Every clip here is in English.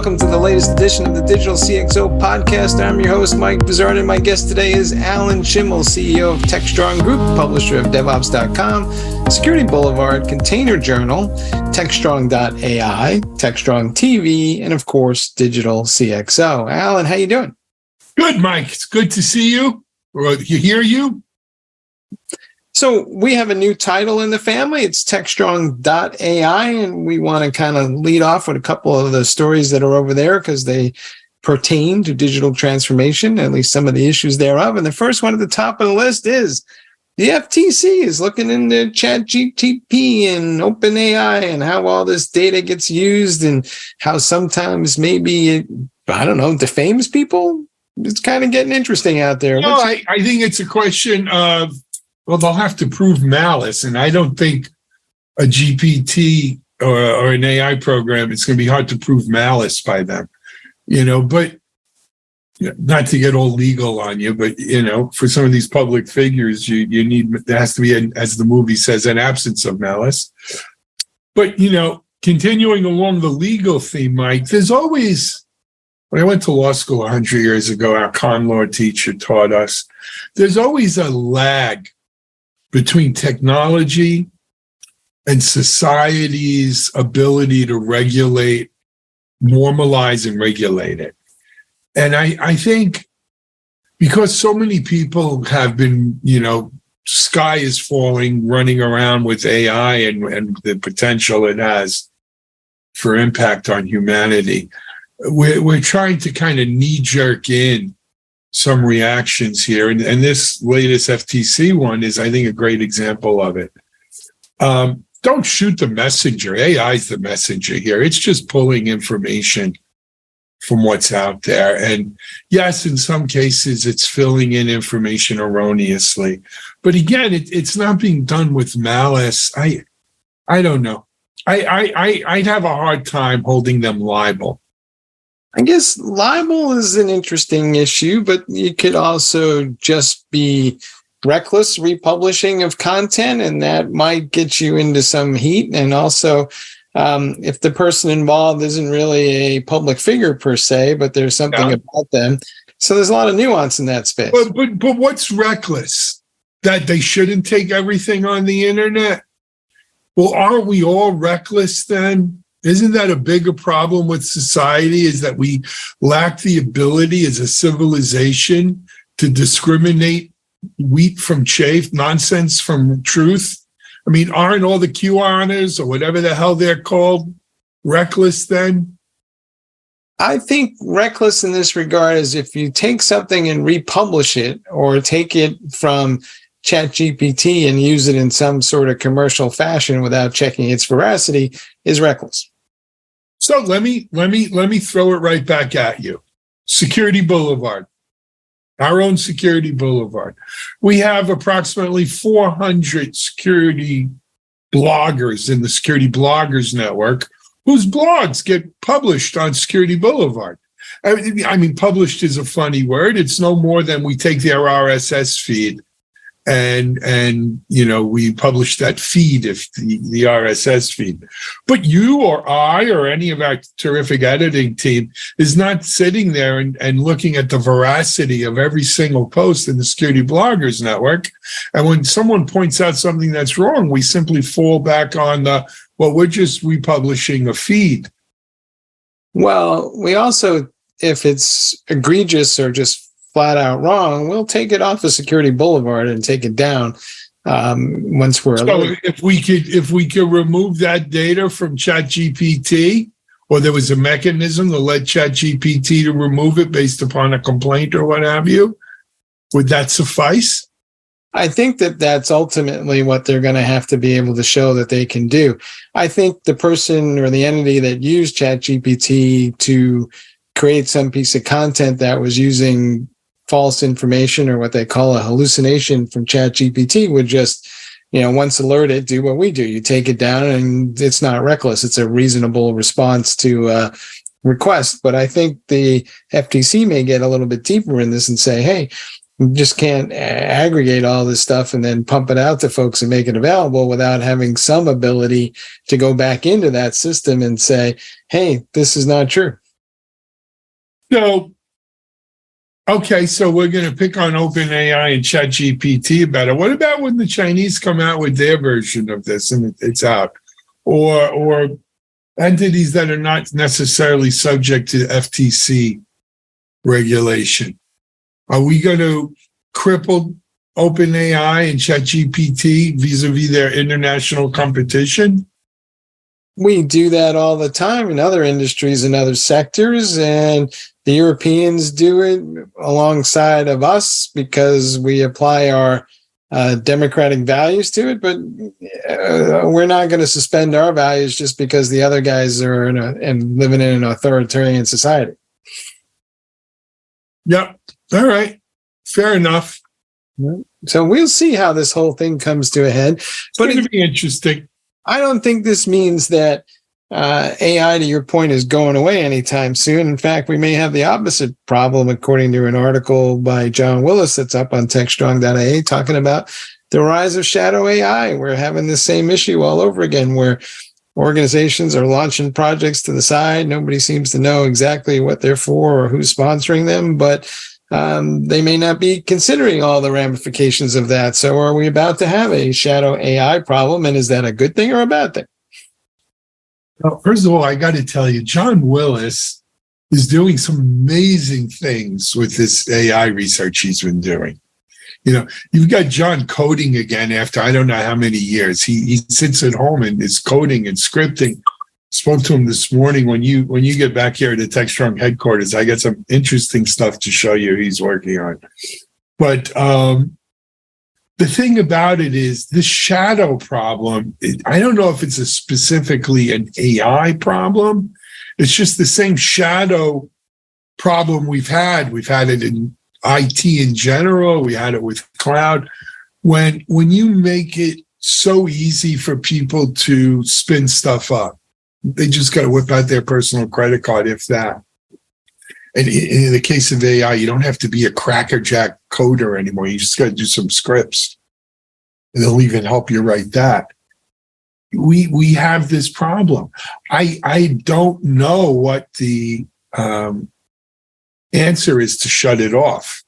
welcome to the latest edition of the Digital CxO podcast. I'm your host, Mike Vizard, and my guest today is Alan Shimel, CEO of Techstrong Group, publisher of DevOps.com, Security Boulevard, Container Journal, Techstrong.ai, Techstrong TV, and of course, Digital CxO. Alan, how you doing? Good, Mike. It's good to see you, or hear you. So we have a new title in the family. It's Techstrong.ai, and we want to kind of lead off with a couple of the stories that are over there because they pertain to digital transformation, at least some of the issues thereof. And the first one at the top of the list is the FTC is looking into ChatGPT and OpenAI and how all this data gets used and how sometimes maybe it, defames people. It's kind of getting interesting out there. No, I think it's a question of, well, they'll have to prove malice, and I don't think a GPT or an AI program, it's going to be hard to prove malice by them, but not to get all legal on you, but, for some of these public figures, you need, there has to be, as the movie says, an absence of malice. But, continuing along the legal theme, Mike, there's always, when I went to law school 100 years ago, our con law teacher taught us, there's always a lag between technology and society's ability to regulate, normalize, and regulate it. And I think because so many people have been, sky is falling, running around with AI and the potential it has for impact on humanity, we're trying to kind of knee-jerk in some reactions here. And this latest FTC one is, I think, a great example of it. Don't shoot the messenger. AI is the messenger here. It's just pulling information from what's out there. And yes, in some cases, it's filling in information erroneously. But again, it's not being done with malice. I don't know. I'd have a hard time holding them liable. I guess libel is an interesting issue, but you could also just be reckless republishing of content, and that might get you into some heat. And also, if the person involved isn't really a public figure per se, but there's something about them. So there's a lot of nuance in that space. But what's reckless? That they shouldn't take everything on the internet? Well, aren't we all reckless then? Isn't that a bigger problem with society, is that we lack the ability as a civilization to discriminate wheat from chaff, nonsense from truth? I mean, aren't all the QAnoners or whatever the hell they're called reckless then? I think reckless in this regard is if you take something and republish it or take it from ChatGPT and use it in some sort of commercial fashion without checking its veracity is reckless. So let me throw it right back at you. Security Boulevard, our own Security Boulevard. We have approximately 400 security bloggers in the Security Bloggers Network whose blogs get published on Security Boulevard. I mean, published is a funny word. It's no more than we take their RSS feed and we publish that feed, if the RSS feed. But you or I or any of our terrific editing team is not sitting there and looking at the veracity of every single post in the Security Bloggers Network. And when someone points out something that's wrong, we simply fall back on we're just republishing a feed. Well, we also, if it's egregious or just flat out wrong, we'll take it off of Security Boulevard and take it down once we're so if we could remove that data from ChatGPT, or there was a mechanism to let ChatGPT to remove it based upon a complaint or what have you, would that suffice? I think that's ultimately what they're going to have to be able to show that they can do. I think the person or the entity that used ChatGPT to create some piece of content that was using false information or what they call a hallucination from ChatGPT would just, once alerted, do what we do. You take it down and it's not reckless. It's a reasonable response to a request. But I think the FTC may get a little bit deeper in this and say, hey, you just can't aggregate all this stuff and then pump it out to folks and make it available without having some ability to go back into that system and say, hey, this is not true. So, okay, so we're going to pick on OpenAI and ChatGPT about it. What about when the Chinese come out with their version of this and it's out? Or entities that are not necessarily subject to FTC regulation? Are we going to cripple OpenAI and ChatGPT vis-a-vis their international competition? We do that all the time in other industries and other sectors, and the Europeans do it alongside of us because we apply our democratic values to it. But we're not going to suspend our values just because the other guys are and living in an authoritarian society. Yep. All right. Fair enough. So we'll see how this whole thing comes to a head. It's going to be interesting. I don't think this means that AI, to your point, is going away anytime soon. In fact, we may have the opposite problem, according to an article by John Willis that's up on Techstrong.ia talking about the rise of shadow AI. We're having the same issue all over again, where organizations are launching projects to the side. Nobody seems to know exactly what they're for or who's sponsoring them, but they may not be considering all the ramifications of that. So are we about to have a shadow AI problem? And is that a good thing or a bad thing? Well, first of all, I got to tell you, John Willis is doing some amazing things with this AI research he's been doing. You know, you've got John coding again after I don't know how many years. He sits at home and is coding and scripting. Spoke to him this morning. When you get back here at the Techstrong headquarters, I got some interesting stuff to show you he's working on. But the thing about it is this shadow problem, I don't know if it's specifically an AI problem. It's just the same shadow problem we've had. We've had it in IT in general. We had it with cloud. When you make it so easy for people to spin stuff up, they just got to whip out their personal credit card, if that. And in the case of AI, you don't have to be a crackerjack coder anymore. You just got to do some scripts. And they'll even help you write that. We have this problem. I don't know what the answer is to shut it off.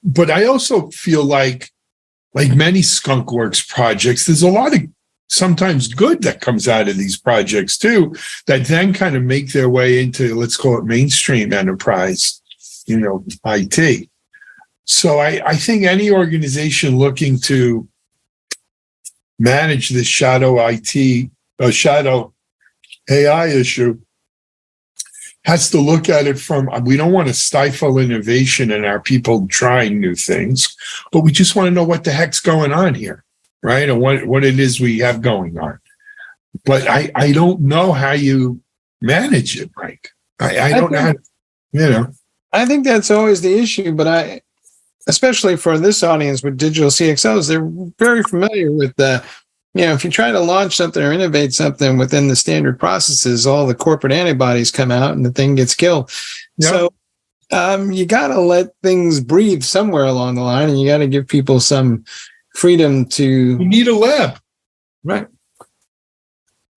But I also feel like many skunkworks projects, there's a lot of sometimes good that comes out of these projects too, that then kind of make their way into, let's call it mainstream enterprise, IT. So I think any organization looking to manage this shadow shadow AI issue has to look at it from, we don't want to stifle innovation in our people trying new things, but we just want to know what the heck's going on here, right? And what it is we have going on. But I don't know how you manage it, Mike. I don't know how, I think that's always the issue, but especially for this audience with digital CxOs, they're very familiar with if you try to launch something or innovate something within the standard processes, all the corporate antibodies come out and the thing gets killed. Yep. So you got to let things breathe somewhere along the line, and you got to give people some freedom to. You need a lab. Right.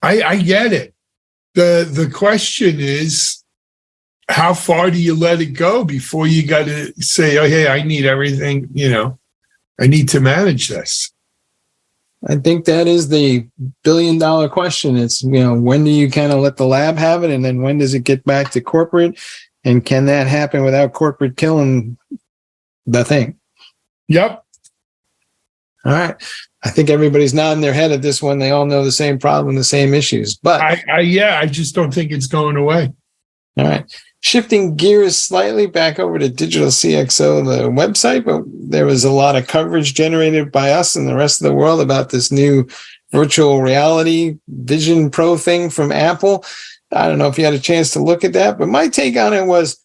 I get it. The question is, how far do you let it go before you got to say, oh, hey, I need everything, I need to manage this. I think that is the billion-dollar question. It's, when do you kind of let the lab have it? And then when does it get back to corporate? And can that happen without corporate killing the thing? Yep. All right. I think everybody's nodding their head at this one. They all know the same problem, the same issues. But I just don't think it's going away. All right. Shifting gears slightly back over to Digital CxO, the website, but there was a lot of coverage generated by us and the rest of the world about this new virtual reality Vision Pro thing from Apple. I don't know if you had a chance to look at that, but my take on it was,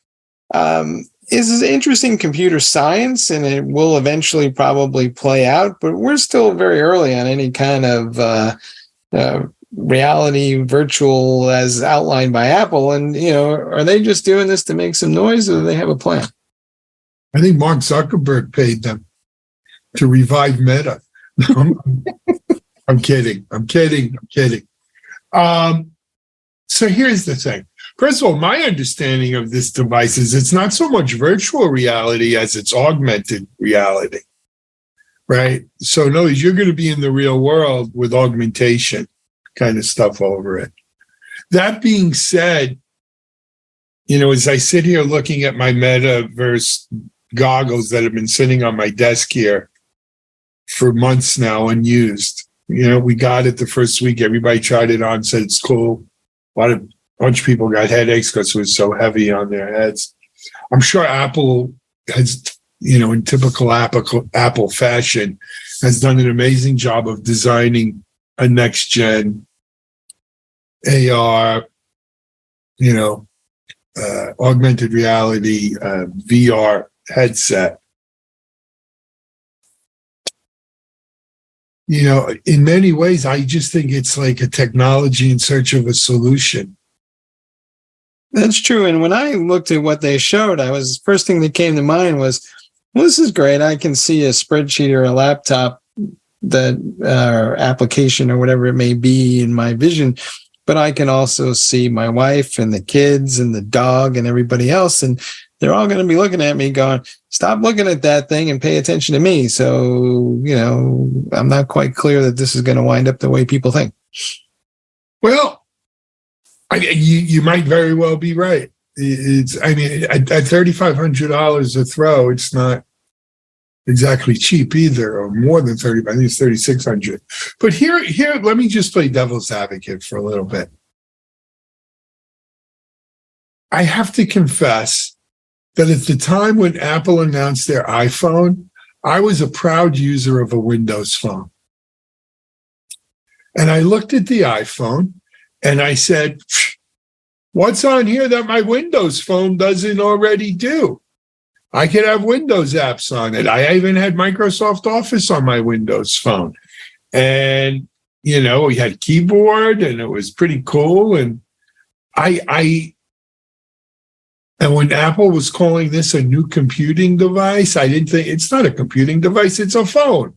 this is interesting computer science, and it will eventually probably play out, but we're still very early on any kind of reality virtual as outlined by Apple. And, are they just doing this to make some noise, or do they have a plan? I think Mark Zuckerberg paid them to revive Meta. I'm kidding. So here's the thing. First of all, my understanding of this device is it's not so much virtual reality as it's augmented reality, right? So in other words, you're going to be in the real world with augmentation kind of stuff over it. That being said, as I sit here looking at my metaverse goggles that have been sitting on my desk here for months now, unused. We got it the first week. Everybody tried it on, said it's cool. A bunch of people got headaches because it was so heavy on their heads. I'm sure Apple has, in typical Apple fashion, has done an amazing job of designing a next-gen AR, augmented reality, VR headset. In many ways, I just think it's like a technology in search of a solution. That's true. And when I looked at what they showed, first thing that came to mind was, well, this is great. I can see a spreadsheet or a laptop or application or whatever it may be in my vision, but I can also see my wife and the kids and the dog and everybody else. And they're all going to be looking at me going, stop looking at that thing and pay attention to me. So, I'm not quite clear that this is going to wind up the way people think. Well, you might very well be right. At $3,500 a throw, it's not exactly cheap either, or more than 30. I think it's 3,600. But here, let me just play devil's advocate for a little bit. I have to confess that at the time when Apple announced their iPhone, I was a proud user of a Windows phone. And I looked at the iPhone and I said, what's on here that my Windows phone doesn't already do? I could have Windows apps on it. I even had Microsoft Office on my Windows phone. And, we had keyboard and it was pretty cool. And and when Apple was calling this a new computing device, I didn't think it's not a computing device, it's a phone.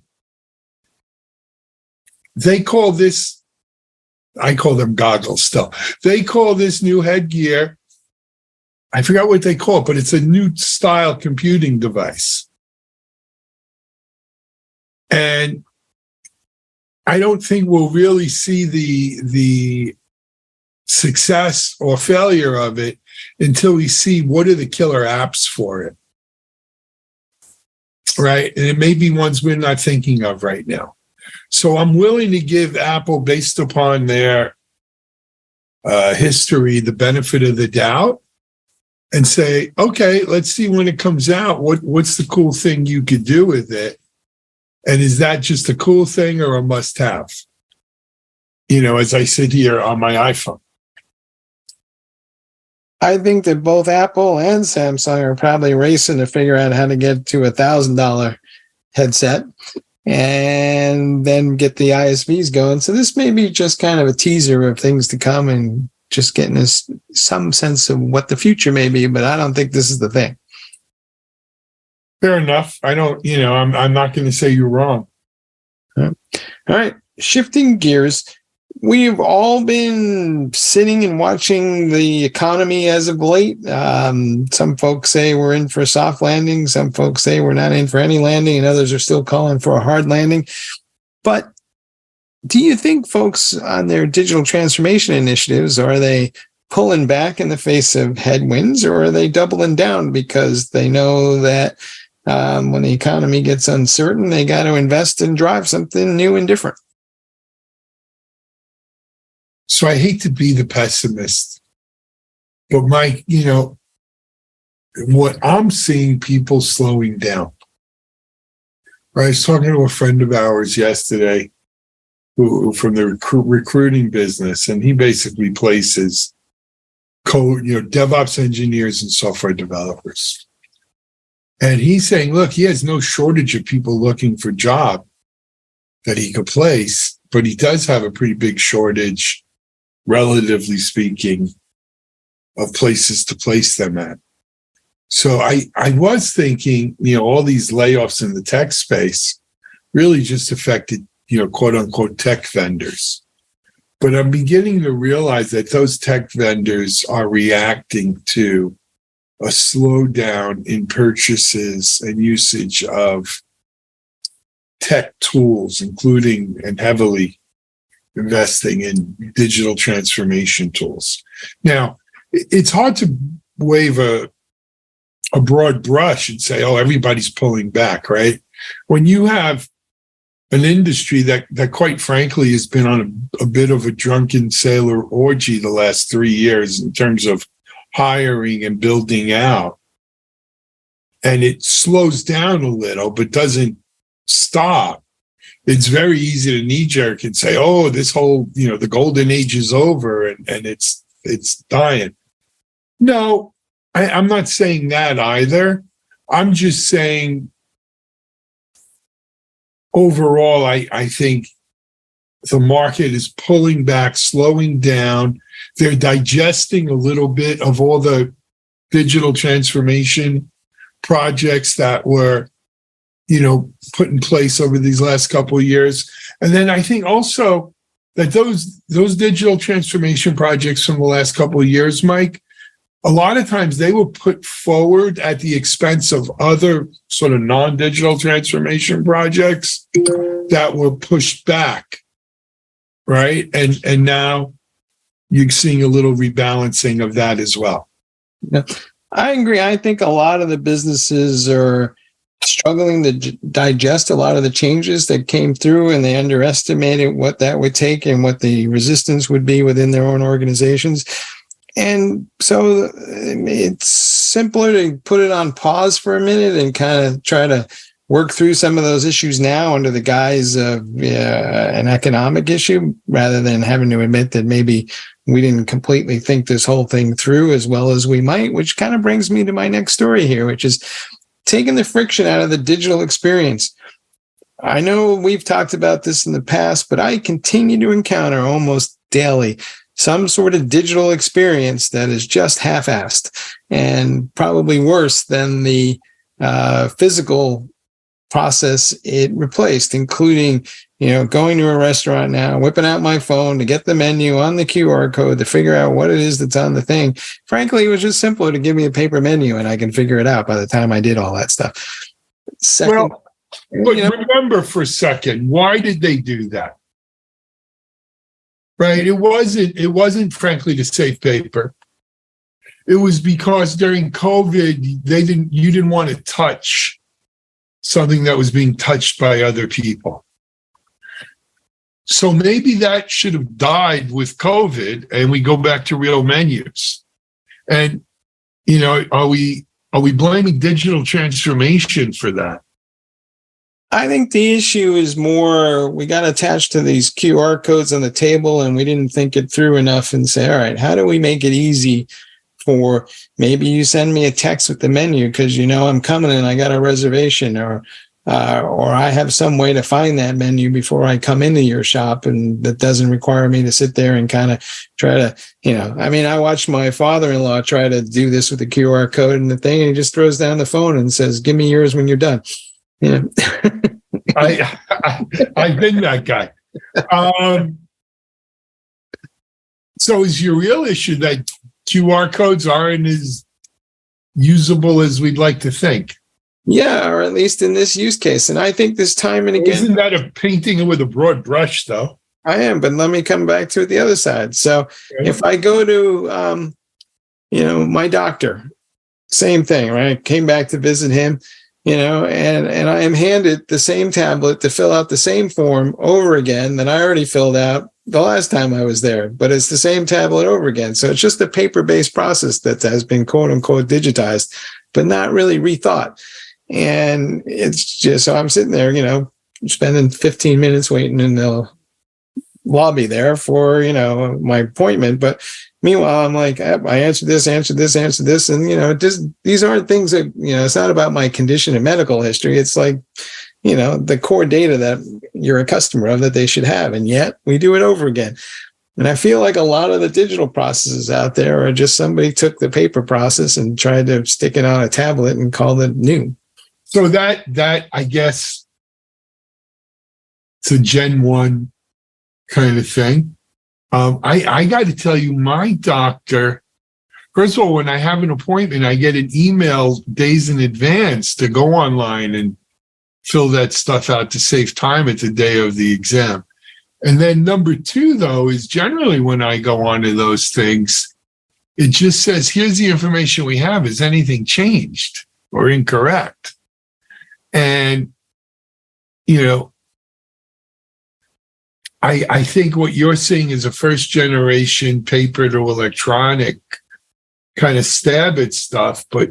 They call this, I call them goggles still. They call this new headgear, I forgot what they call it, but it's a new style computing device. And I don't think we'll really see the success or failure of it until we see what are the killer apps for it. Right? And it may be ones we're not thinking of right now. So I'm willing to give Apple, based upon their history, the benefit of the doubt and say, okay, let's see when it comes out, what's the cool thing you could do with it? And is that just a cool thing or a must-have? As I sit here on my iPhone. I think that both Apple and Samsung are probably racing to figure out how to get to $1,000 headset and then get the ISVs going. So this may be just kind of a teaser of things to come and just getting us some sense of what the future may be, but I don't think this is the thing. Fair enough. I don't, I'm not going to say you're wrong. All right. Shifting gears. We've all been sitting and watching the economy as of late. Some folks say we're in for a soft landing. Some folks say we're not in for any landing, and others are still calling for a hard landing. But do you think folks on their digital transformation initiatives, are they pulling back in the face of headwinds, or are they doubling down because they know that when the economy gets uncertain, they got to invest and drive something new and different? So I hate to be the pessimist, but what I'm seeing people slowing down. Right? I was talking to a friend of ours yesterday who from the recruiting business, and he basically places code, DevOps engineers and software developers. And he's saying, look, he has no shortage of people looking for job that he could place, but he does have a pretty big shortage, relatively speaking, of places to place them at. So I was thinking, all these layoffs in the tech space really just affected, quote unquote, tech vendors. But I'm beginning to realize that those tech vendors are reacting to a slowdown in purchases and usage of tech tools, including and heavily investing in digital transformation tools. Now, it's hard to wave a broad brush and say, oh, everybody's pulling back, right? When you have an industry that quite frankly has been on a bit of a drunken sailor orgy the last 3 years in terms of hiring and building out, and it slows down a little but doesn't stop, it's very easy to knee-jerk and say, oh, this whole, the golden age is over and it's dying. No, I'm not saying that either. I'm just saying overall, I think the market is pulling back, slowing down. They're digesting a little bit of all the digital transformation projects that were, put in place over these last couple of years. And then I think also that those digital transformation projects from the last couple of years, Mike, a lot of times they were put forward at the expense of other sort of non-digital transformation projects that were pushed back, right? And now you're seeing a little rebalancing of that as well. Yeah, I agree. I think a lot of the businesses are struggling to digest a lot of the changes that came through, and they underestimated what that would take and what the resistance would be within their own organizations. And so it's simpler to put it on pause for a minute and kind of try to work through some of those issues now under the guise of an economic issue, rather than having to admit that maybe we didn't completely think this whole thing through as well as we might, which kind of brings me to my next story here, which is taking the friction out of the digital experience. I know we've talked about this in the past, but I continue to encounter almost daily some sort of digital experience that is just half-assed and probably worse than the physical process it replaced, including, going to a restaurant now, whipping out my phone to get the menu on the QR code to figure out what it is that's on the thing. Frankly, it was just simpler to give me a paper menu and I can figure it out by the time I did all that stuff. Second, but remember for a second, why did they do that? Right? It wasn't frankly to save paper. It was because during COVID, you didn't want to touch something that was being touched by other people. So maybe that should have died with COVID and we go back to real menus. And, are we blaming digital transformation for that? I think the issue is more, we got attached to these QR codes on the table and we didn't think it through enough and say, all right, how do we make it easy for, maybe you send me a text with the menu because I'm coming and I got a reservation, or I have some way to find that menu before I come into your shop, and that doesn't require me to sit there and kind of try to, I watched my father-in-law try to do this with the QR code and the thing, and he just throws down the phone and says, give me yours when you're done. Yeah. I've been that guy. So is your real issue that QR codes aren't as usable as we'd like to think? Yeah, or at least in this use case. And I think this time and again... Isn't that a painting with a broad brush, though? I am, but let me come back to it the other side. So if I go to, my doctor, same thing, right? Came back to visit him, and I am handed the same tablet to fill out the same form over again that I already filled out the last time I was there, but it's the same tablet over again. So it's just a paper-based process that has been quote unquote digitized, but not really rethought. And it's just, so I'm sitting there, spending 15 minutes waiting in the lobby there for, my appointment. But meanwhile, I'm like, I answered this. And, these aren't things that, it's not about my condition and medical history. It's like, the core data that you're a customer of that they should have. And yet we do it over again. And I feel like a lot of the digital processes out there are just somebody took the paper process and tried to stick it on a tablet and called it new. So that I guess it's a Gen 1 kind of thing. I got to tell you, my doctor, first of all, when I have an appointment, I get an email days in advance to go online and fill that stuff out to save time at the day of the exam. And then number two, though, is generally when I go onto those things, it just says, here's the information we have. Has anything changed or incorrect? And, I think what you're seeing is a first generation paper to electronic kind of stab at stuff. But,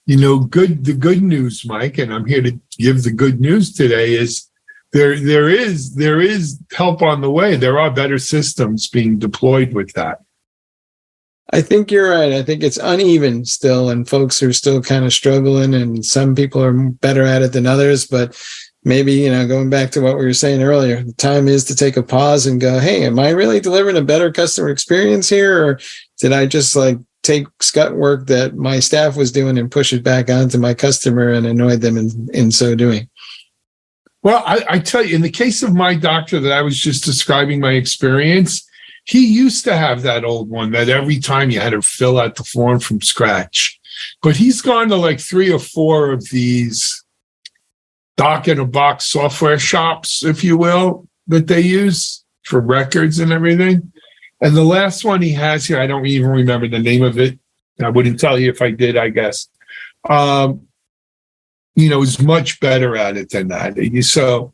the good news, Mike, and I'm here to give the good news today, is there is help on the way. There are better systems being deployed with that. I think you're right. I think it's uneven still, and folks are still kind of struggling, and some people are better at it than others. But maybe, going back to what we were saying earlier, the time is to take a pause and go, hey, am I really delivering a better customer experience here? Or did I just take scut work that my staff was doing and push it back onto my customer and annoy them in so doing? Well, I tell you, in the case of my doctor that I was just describing my experience, he used to have that old one that every time you had to fill out the form from scratch. But he's gone to 3 or 4 of these doc-in-a-box software shops, if you will, that they use for records and everything. And the last one he has here, I don't even remember the name of it. I wouldn't tell you if I did, I guess. Is much better at it than that. So,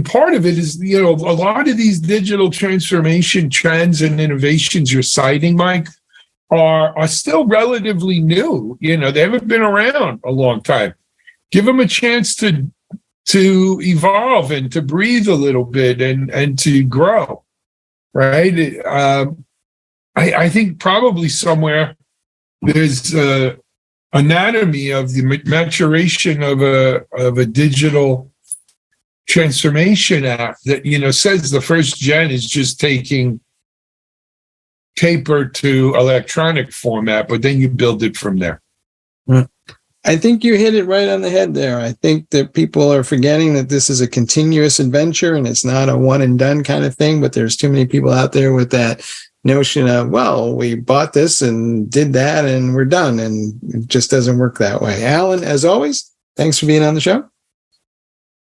part of it is, a lot of these digital transformation trends and innovations you're citing, Mike, are still relatively new. They haven't been around a long time. Give them a chance to evolve and to breathe a little bit and to grow, right? I think probably somewhere there's anatomy of the maturation of a digital transformation app that says the first gen is just taking paper to electronic format, but then you build it from there. I think you hit it right on the head there. I think that people are forgetting that this is a continuous adventure and it's not a one and done kind of thing, but there's too many people out there with that notion of, well, we bought this and did that and we're done. And it just doesn't work that way. Alan, as always, thanks for being on the show.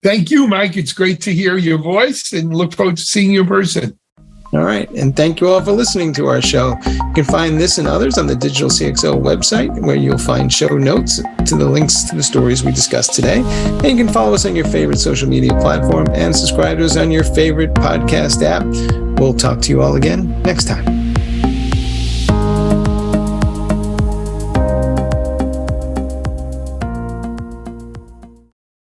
Thank you, Mike. It's great to hear your voice and look forward to seeing you in person. All right. And thank you all for listening to our show. You can find this and others on the Digital CxO website, where you'll find show notes to the links to the stories we discussed today. And you can follow us on your favorite social media platform and subscribe to us on your favorite podcast app. We'll talk to you all again next time.